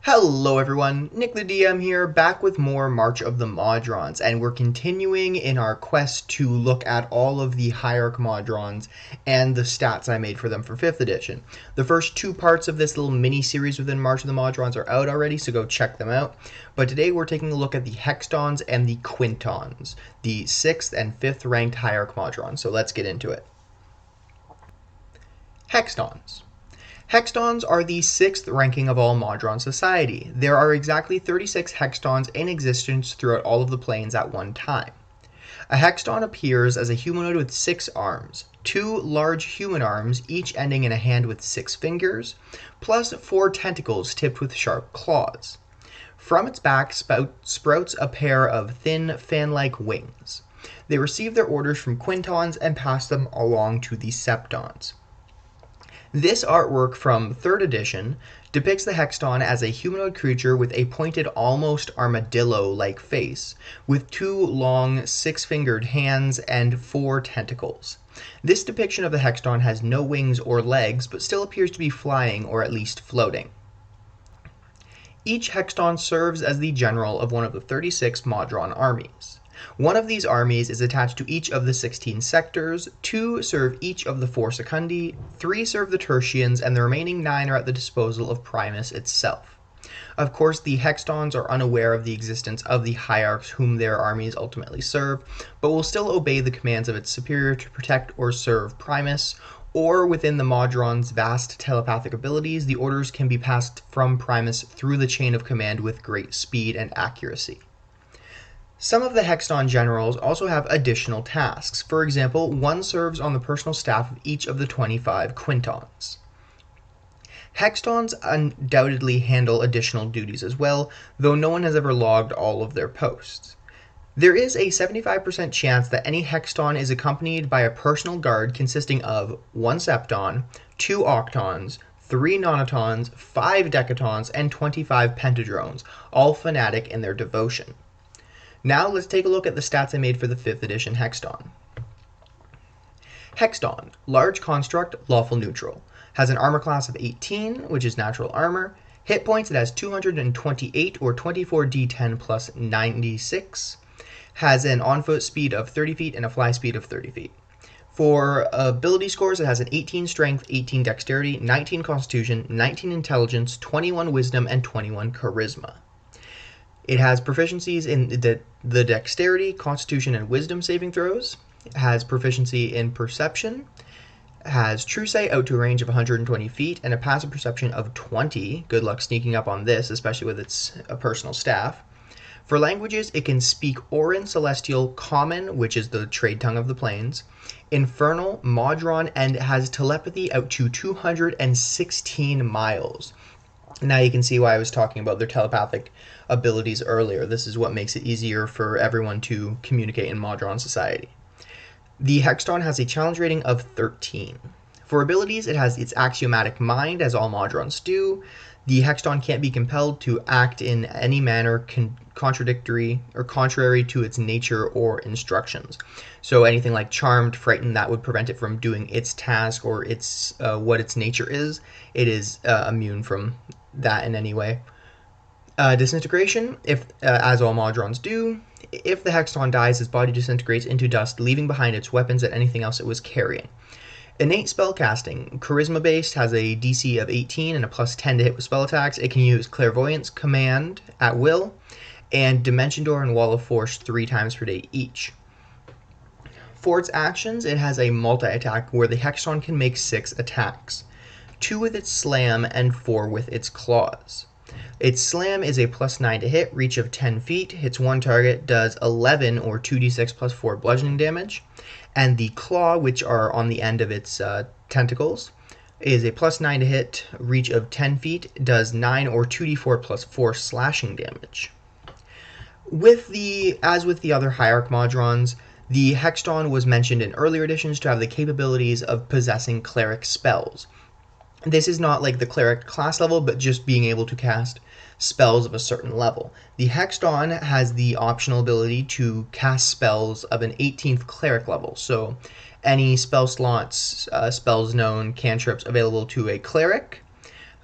Hello everyone, Nick the DM here, back with more March of the Modrons, and we're continuing in our quest to look at all of the Hierarch Modrons and the stats I made for them for 5th edition. The first two parts of this little mini-series within March of the Modrons are out already, so go check them out. But today we're taking a look at the Hexdons and the Quintons, the 6th and 5th ranked Hierarch Modrons, so let's get into it. Hexdons. Hexdons are the 6th ranking of all Modron society. There are exactly 36 Hexdons in existence throughout all of the planes at one time. A Hexdon appears as a humanoid with 6 arms, 2 large human arms, each ending in a hand with 6 fingers, plus 4 tentacles tipped with sharp claws. From its back sprouts a pair of thin, fan-like wings. They receive their orders from Quintons and pass them along to the Septons. This artwork from 3rd edition depicts the Hexton as a humanoid creature with a pointed, almost armadillo-like face, with 2 long, 6-fingered hands and 4 tentacles. This depiction of the Hexton has no wings or legs, but still appears to be flying or at least floating. Each Hexton serves as the general of one of the 36 Modron armies. One of these armies is attached to each of the 16 sectors, 2 serve each of the 4 secundi, 3 serve the tertians, and the remaining 9 are at the disposal of Primus itself. Of course, the Hexdons are unaware of the existence of the Hierarchs whom their armies ultimately serve, but will still obey the commands of its superior to protect or serve Primus, or within the Modron's vast telepathic abilities, the orders can be passed from Primus through the chain of command with great speed and accuracy. Some of the Hexton generals also have additional tasks. For example, one serves on the personal staff of each of the 25 Quintons. Hextons undoubtedly handle additional duties as well, though no one has ever logged all of their posts. There is a 75% chance that any Hexton is accompanied by a personal guard consisting of 1 Septon, 2 Octons, 3 Nonatons, 5 Decatons, and 25 Pentadrones, all fanatic in their devotion. Now let's take a look at the stats I made for the 5th edition Hexton. Hexdon, large construct, lawful neutral. Has an armor class of 18, which is natural armor. Hit points, it has 228 or 24d10 plus 96. Has an on-foot speed of 30 feet and a fly speed of 30 feet. For ability scores, it has an 18 strength, 18 dexterity, 19 constitution, 19 intelligence, 21 wisdom, and 21 charisma. It has proficiencies in the dexterity, constitution, and wisdom saving throws. It has proficiency in perception. Has true sight out to a range of 120 feet and a passive perception of 20. Good luck sneaking up on this, especially with its personal staff. For languages, it can speak Orin, Celestial, Common, which is the trade tongue of the plains, Infernal, Modron, and has telepathy out to 216 miles. Now you can see why I was talking about their telepathic abilities earlier. This is what makes it easier for everyone to communicate in Modron society. The Hexton has a challenge rating of 13. For abilities, it has its axiomatic mind, as all Modrons do. The Hexton can't be compelled to act in any manner contradictory or contrary to its nature or instructions. So anything like charmed, frightened, that would prevent it from doing its task or its what its nature is. It is immune from that in any way. Disintegration, if as all Modrons do, if the Hexton dies, his body disintegrates into dust, leaving behind its weapons and anything else it was carrying. Innate spellcasting, charisma-based, has a DC of 18 and a plus 10 to hit with spell attacks. It can use clairvoyance, command at will, and dimension door and wall of force 3 times per day each. For its actions, it has a multi-attack where the Hexton can make 6 attacks, 2 with its slam and 4 with its claws. Its slam is a plus 9 to hit, reach of 10 feet, hits one target, does 11 or 2d6 plus 4 bludgeoning damage. And the claw, which are on the end of its tentacles, is a plus 9 to hit, reach of 10 feet, does 9 or 2d4 plus 4 slashing damage. As with the other Hierarch Modrons, the Hexton was mentioned in earlier editions to have the capabilities of possessing Cleric Spells. This is not like the Cleric class level, but just being able to cast spells of a certain level. The Hexdon has the optional ability to cast spells of an 18th Cleric level, so any spell slots, spells known, cantrips available to a Cleric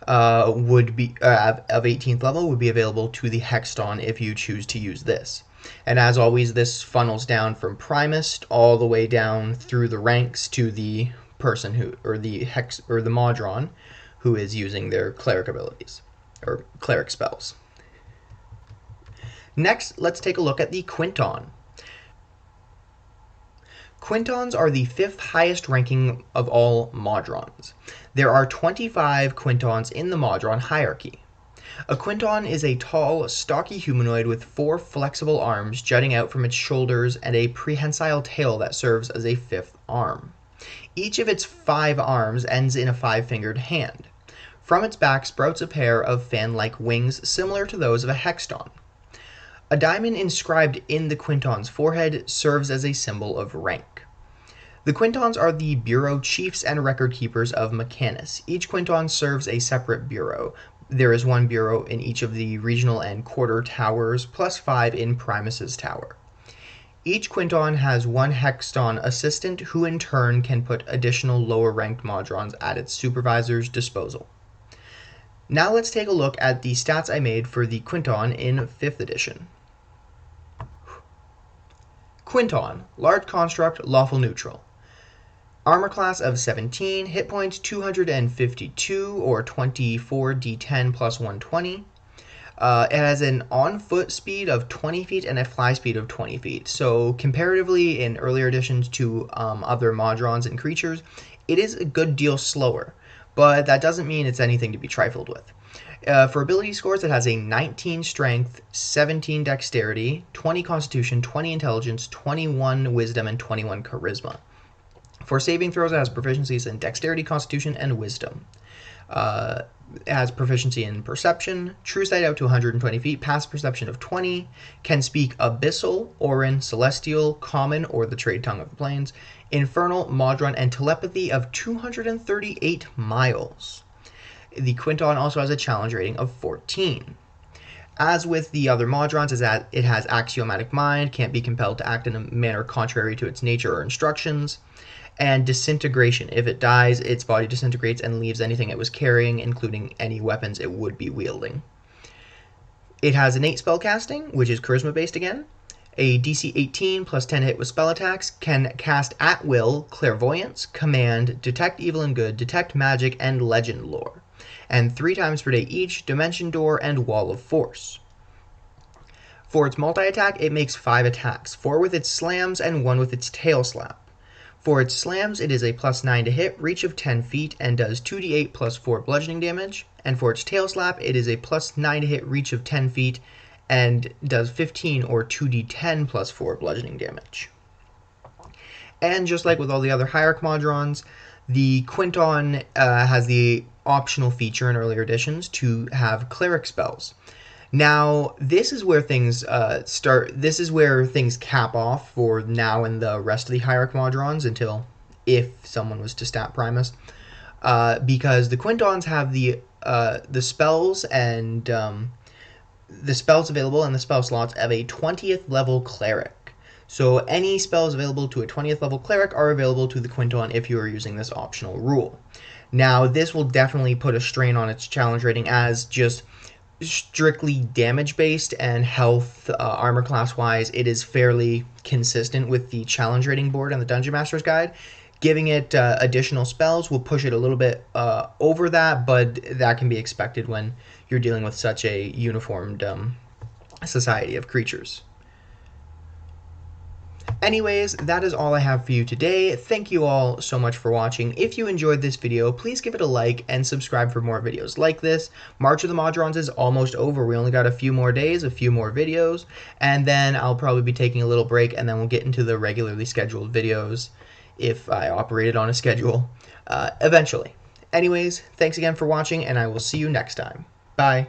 would be of 18th level would be available to the Hexton if you choose to use this. And as always, this funnels down from Primist all the way down through the ranks to the person who, or the Modron, who is using their cleric abilities or cleric spells. Next, let's take a look at the Quinton. Quintons are the 5th highest ranking of all Modrons. There are 25 Quintons in the Modron hierarchy. A Quinton is a tall, stocky humanoid with 4 flexible arms jutting out from its shoulders and a prehensile tail that serves as a 5th arm. Each of its 5 arms ends in a 5-fingered hand. From its back sprouts a pair of fan-like wings similar to those of a Hexton. A diamond inscribed in the Quinton's forehead serves as a symbol of rank. The Quintons are the bureau chiefs and record keepers of Mechanus. Each Quinton serves a separate bureau. There is 1 bureau in each of the regional and quarter towers, plus 5 in Primus's tower. Each Quinton has 1 Hexton assistant, who in turn can put additional lower-ranked Modrons at its supervisor's disposal. Now let's take a look at the stats I made for the Quinton in 5th edition. Quinton, large construct, lawful neutral. Armor class of 17, hit points 252 or 24 d10 plus 120. It has an on-foot speed of 20 feet and a fly speed of 20 feet. So comparatively in earlier editions to other Modrons and creatures, it is a good deal slower, but that doesn't mean it's anything to be trifled with. For ability scores, it has a 19 strength, 17 dexterity, 20 constitution, 20 intelligence, 21 wisdom, and 21 charisma. For saving throws, it has proficiencies in dexterity, constitution, and wisdom. It has proficiency in perception, true sight out to 120 feet, passive perception of 20, can speak abyssal, Orin, celestial, common, or the trade tongue of the plains, infernal, modron, and telepathy of 238 miles. The Quinton also has a challenge rating of 14. As with the other Modrons, it has axiomatic mind, can't be compelled to act in a manner contrary to its nature or instructions, and disintegration. If it dies, its body disintegrates and leaves anything it was carrying, including any weapons it would be wielding. It has innate spellcasting, which is charisma based again, a DC 18 plus 10 hit with spell attacks, can cast at will clairvoyance, command, detect evil and good, detect magic, and legend lore, and 3 times per day each, dimension door, and wall of force. For its multi-attack, it makes 5 attacks, 4 with its slams and 1 with its tail slap. For its slams, it is a plus 9 to hit, reach of 10 feet, and does 2d8 plus 4 bludgeoning damage. And for its tail slap, it is a plus 9 to hit, reach of 10 feet, and does 15 or 2d10 plus 4 bludgeoning damage. And just like with all the other Hierarch Modrons, the Quinton has the optional feature in earlier editions to have Cleric Spells. Now, this is where things this is where things cap off for now and the rest of the Hierarch Modrons until if someone was to stat Primus, because the Quintons have the spells and the spells available in the spell slots of a 20th level Cleric. So any spells available to a 20th level Cleric are available to the Quinton if you are using this optional rule. Now, this will definitely put a strain on its challenge rating as just strictly damage based and health armor class wise, it is fairly consistent with the challenge rating board and the Dungeon Master's Guide. Giving it additional spells will push it a little bit over that, but that can be expected when you're dealing with such a uniformed society of creatures. Anyways, that is all I have for you today. Thank you all so much for watching. If you enjoyed this video, please give it a like and subscribe for more videos like this. March of the Modrons is almost over. We only got a few more days, a few more videos, and then I'll probably be taking a little break, and then we'll get into the regularly scheduled videos if I operated on a schedule eventually. Anyways, thanks again for watching, and I will see you next time. Bye.